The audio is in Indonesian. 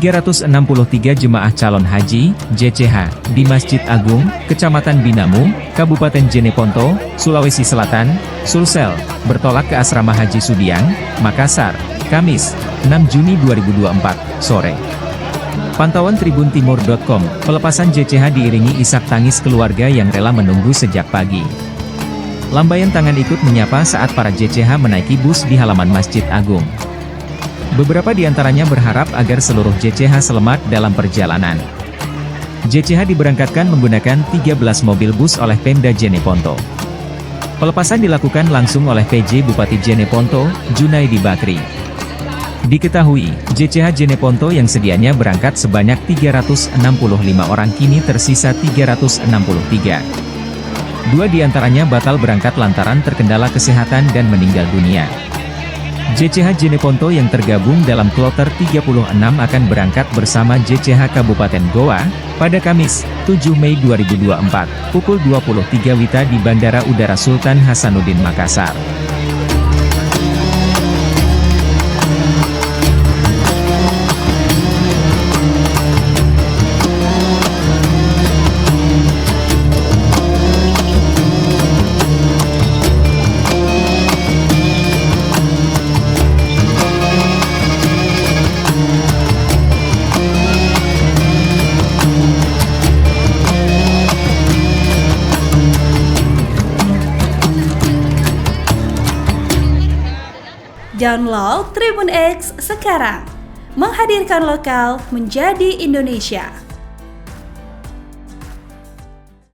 363 jemaah calon haji, JCH, di Masjid Agung, Kecamatan Binamu, Kabupaten Jeneponto, Sulawesi Selatan, Sulsel, bertolak ke Asrama Haji Sudiang, Makassar, Kamis, 6 Juni 2024, sore. Pantauan tribuntimur.com, pelepasan JCH diiringi isak tangis keluarga yang rela menunggu sejak pagi. Lambaian tangan ikut menyapa saat para JCH menaiki bus di halaman Masjid Agung. Beberapa di antaranya berharap agar seluruh JCH selamat dalam perjalanan. JCH diberangkatkan menggunakan 13 mobil bus oleh Pemda Jeneponto. Pelepasan dilakukan langsung oleh PJ Bupati Jeneponto, Junaidi Bakri. Diketahui, JCH Jeneponto yang sedianya berangkat sebanyak 365 orang kini tersisa 363. Dua di antaranya batal berangkat lantaran terkendala kesehatan dan meninggal dunia. JCH Jeneponto yang tergabung dalam kloter 36 akan berangkat bersama JCH Kabupaten Goa, pada Kamis, 7 Mei 2024, pukul 23 WITA di Bandara Udara Sultan Hasanuddin Makassar. Download Tribun X sekarang, menghadirkan lokal menjadi Indonesia.